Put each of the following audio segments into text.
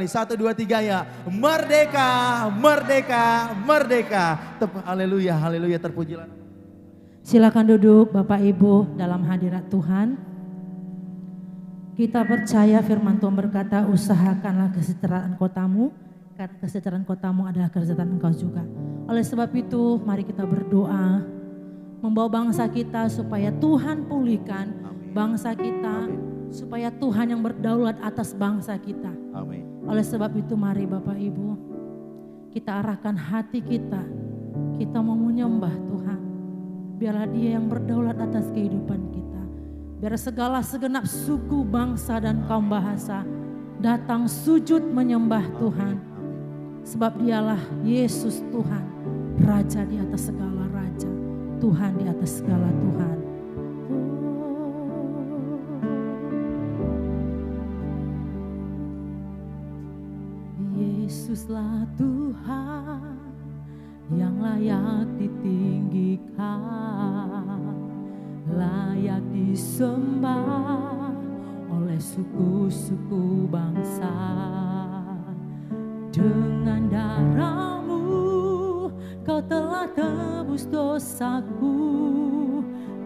1, 2, 3 ya. Merdeka, merdeka, merdeka. Haleluya, haleluya, terpujilah. Silakan duduk Bapak Ibu dalam hadirat Tuhan. Kita percaya firman Tuhan berkata, usahakanlah kesejahteraan kotamu, karena kesejahteraan kotamu adalah kesejahteraan engkau juga. Oleh sebab itu mari kita berdoa, membawa bangsa kita supaya Tuhan pulihkan bangsa kita. Amin. Supaya Tuhan yang berdaulat atas bangsa kita. Amin. Oleh sebab itu mari Bapak Ibu, kita arahkan hati kita. Kita mau menyembah Tuhan. Biarlah Dia yang berdaulat atas kehidupan kita. Biar segala segenap suku, bangsa dan kaum bahasa datang sujud menyembah Tuhan. Sebab Dialah Yesus Tuhan, Raja di atas segala raja, Tuhan di atas segala Tuhan. Yesuslah Tuhan yang layak ditinggikan, layak disembah oleh suku-suku bangsa. Dengan darah-Mu Kau telah tebus dosaku,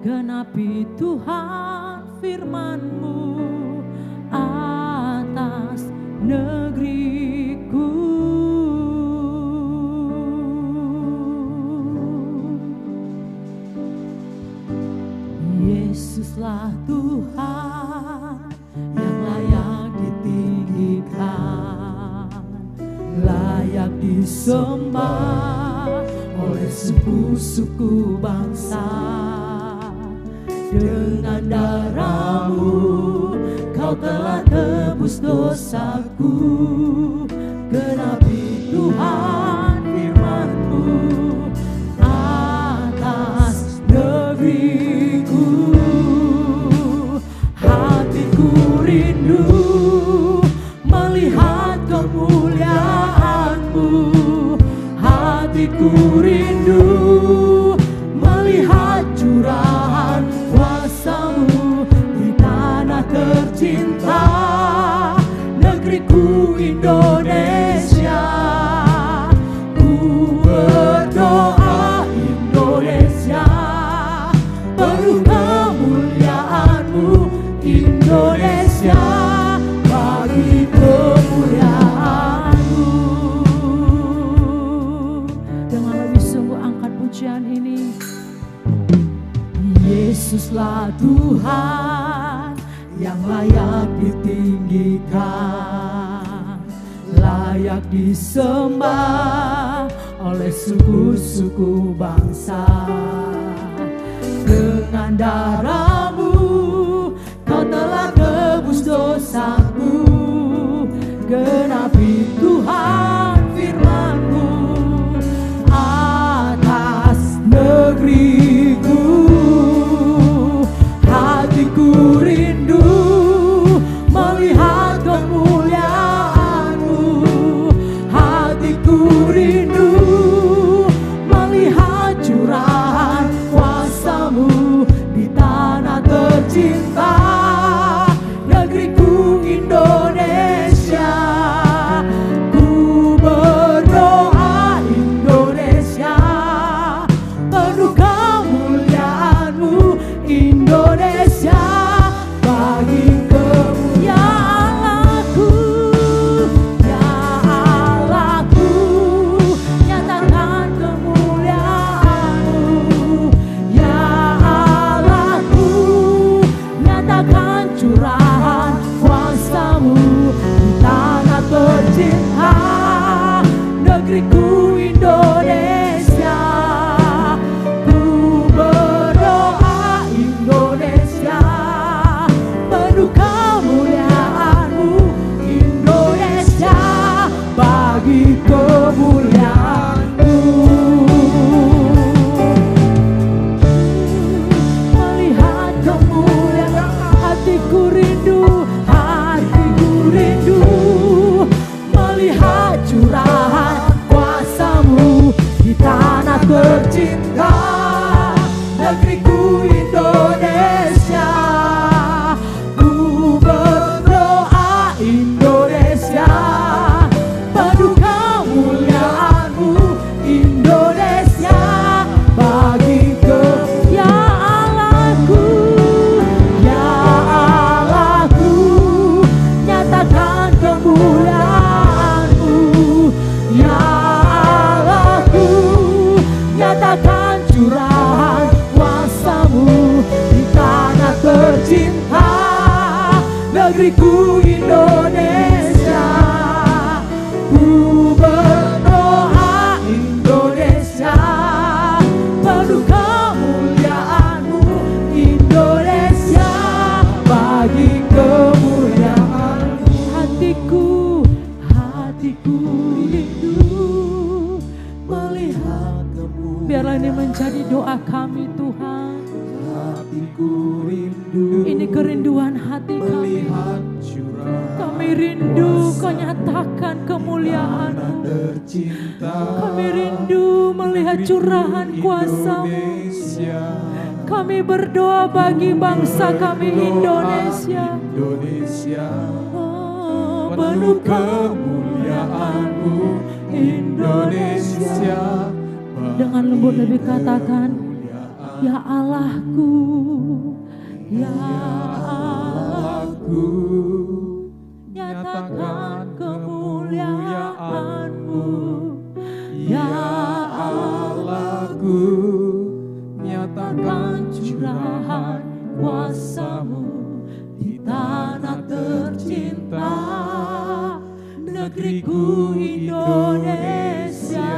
genapi Tuhan firman-Mu atas negeriku. Yesuslah Tuhan yang layak ditinggikan, layak disembah oleh suku-suku bangsa. Dengan darah-Mu Kau telah tebus dosaku, genapi Tuhan firman-Mu atas negeriku. Hatiku rindu melihat kemuliaan-Mu, hatiku rindu melihat curahan kuasa-Mu di tanah tercinta, negeriku Indonesia. Ku berdoa Indonesia, penuh kemuliaan-Mu Indonesia, bagi kemuliaan-Mu. Dengan lebih sungguh angkat pujian ini. Yesuslah Tuhan yang layak ditinggikan, layak disembah oleh suku-suku bangsa. Dengan darah-Mu Kau telah tebus dosaku, genapi Tuhan firman-Mu atas negeriku. Hatiku rindu melihat kemuliaan-Mu, hatiku rindu melihat curahan kuasa-Mu di tanah tercinta, negeriku Indonesia. Ku berdoa Indonesia, penuh kemuliaan-Mu Indonesia, bagi kemuliaan-Ku. Ya Allahku, nyatakan kemuliaan-Mu. Ya Allahku, negeriku Indonesia. Ku berdoa Indonesia, penuh kemuliaan-Mu Indonesia, bagi kemuliaan-Mu. Hatiku rindu melihat kemuliaan. Biarlah ini menjadi doa kami Tuhan. Hatiku rindu, ini kerinduan hati kami. Kami rindu Kau nyatakan kemuliaan-Mu. Kami rindu melihat curahan kuasa-Mu. Kami berdoa bagi bangsa kami Indonesia. Oh, penuh kemuliaan-Mu Indonesia. Dengan lembut lebih katakan, ya Allahku, ya Allahku, nyatakan kemuliaan-Mu. Ya Allahku, nyatakan curahan kuasa-Mu di tanah tercinta, negeriku Indonesia.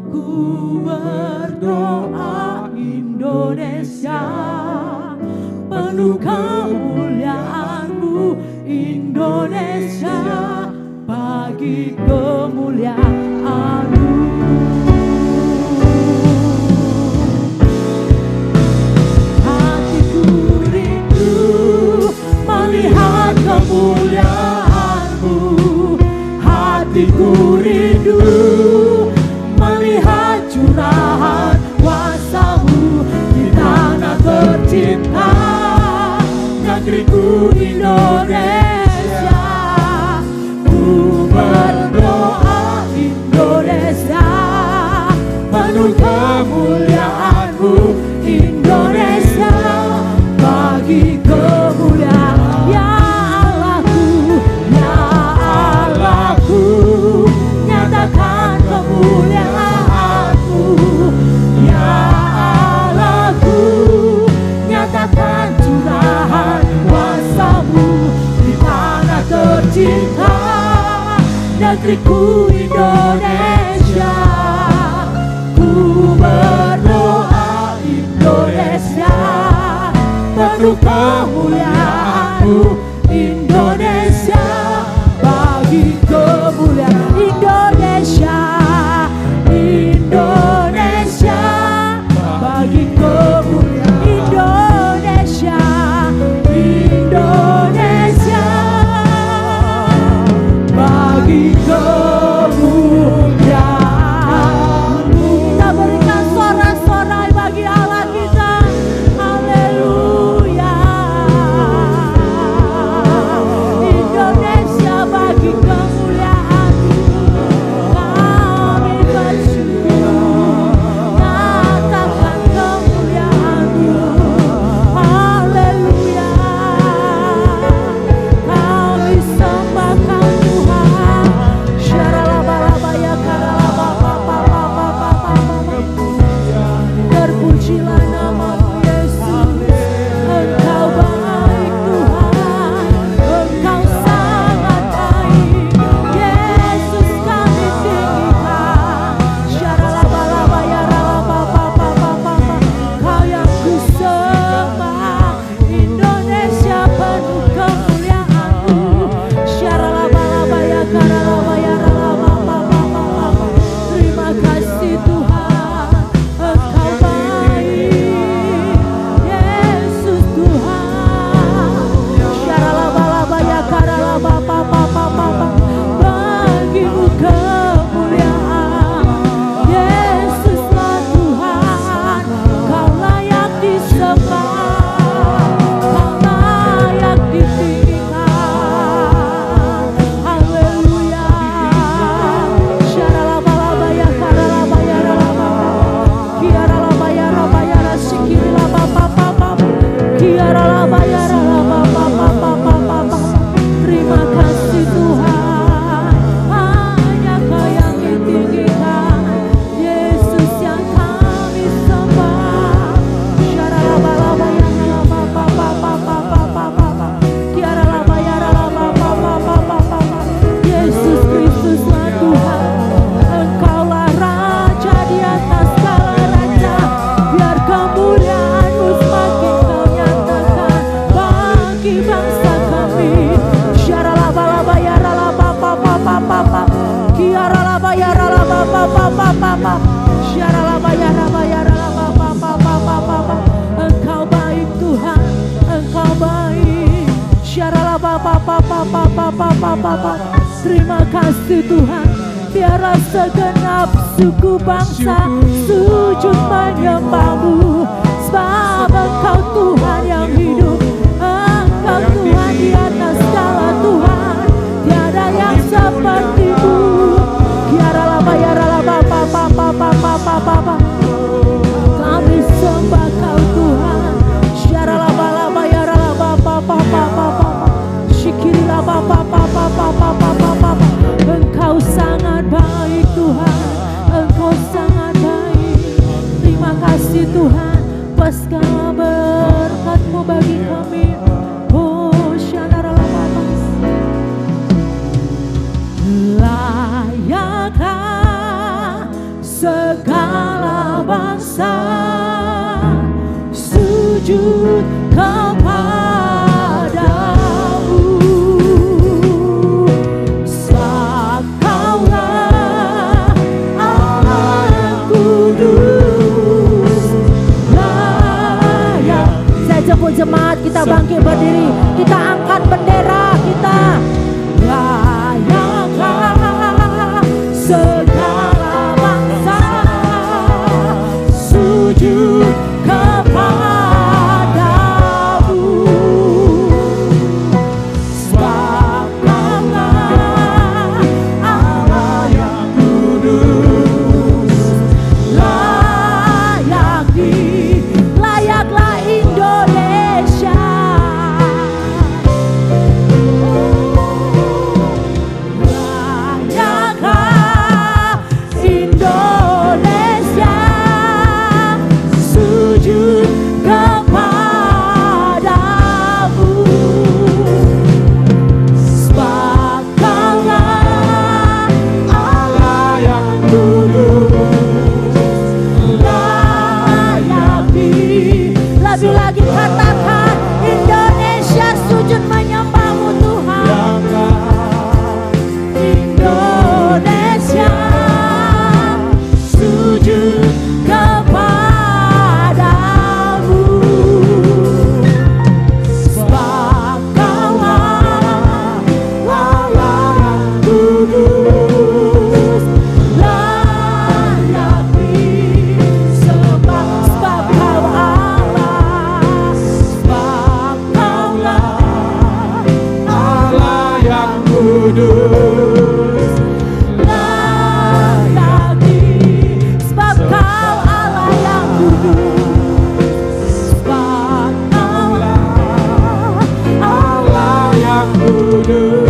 Ku berdoa Indonesia, penuh kemuliaan-Mu Indonesia, bagi kemuliaan-Mu. Hatiku rindu melihat kemuliaan-Mu. Hatiku rindu melihat curahan kuasa-Mu di tanah tercinta, negeriku Indonesia. Ku berdoa Indonesia, penuh kemuliaan-Mu Indonesia, bagi kemuliaan. Ya Allahku, ya Allahku, nyatakan kemuliaan-Mu. Ya Allahku, nyatakan curahan kuasa-Mu di tanah tercinta, negeriku Indonesia. Ku berdoa Indonesia, penuh kemuliaan-Mu Indonesia, bagi kemuliaan. Indonesia, Indonesia, bagi kemuliaan. Indonesia, Indonesia, bagi kemuliaan-Mu. Kita berikan sorak-sorai bagi Allah kita. Haleluya. Terima kasih Tuhan. Biarlah segenap suku bangsa sujud menyembah-Mu, sebab Engkau Tuhan yang hidup, Engkau Tuhan di atas segala Tuhan, tiada yang seperti-Mu. Kami sembah Kau Tuhan. Engkau sangat baik Tuhan, Engkau sangat baik. Terima kasih Tuhan, buat segala berkat-Mu bagi kami. Oh, layakkah segala bangsa sujud kepada-Mu, sebab Kaulah Allah yang kudus. Layak. Saya jemput jemaat, kita bangkit berdiri, kita angkat bendera kita. Layakkah segala bangsa sujud kepada-Mu, sebab Kaulah Allah yang kudus. Layaklah Indonesia, layakkah Indonesia sujud kepada-Mu, sebab Kaulah Allah yang kudus. Lebih lagi katakan, Indonesia sujud menyembah-Mu Tuhan. Indonesia sujud kepada-Mu, sebab Kaulah Allah yang kudus. Sebab Kau Allah, sebab Kaulah Allah yang kudus. Sebab Kau Allah yang kudus. Sebab Kaulah Allah yang kudus.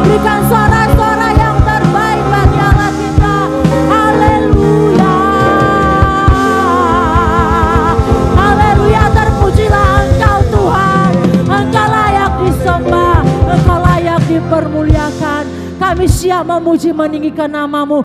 Berikan suara-suara yang terbaik bagi Allah kita. Haleluya, haleluya. Terpujilah Engkau Tuhan, Engkau layak disembah, Engkau layak dipermuliakan. Kami siap memuji meninggikan nama-Mu.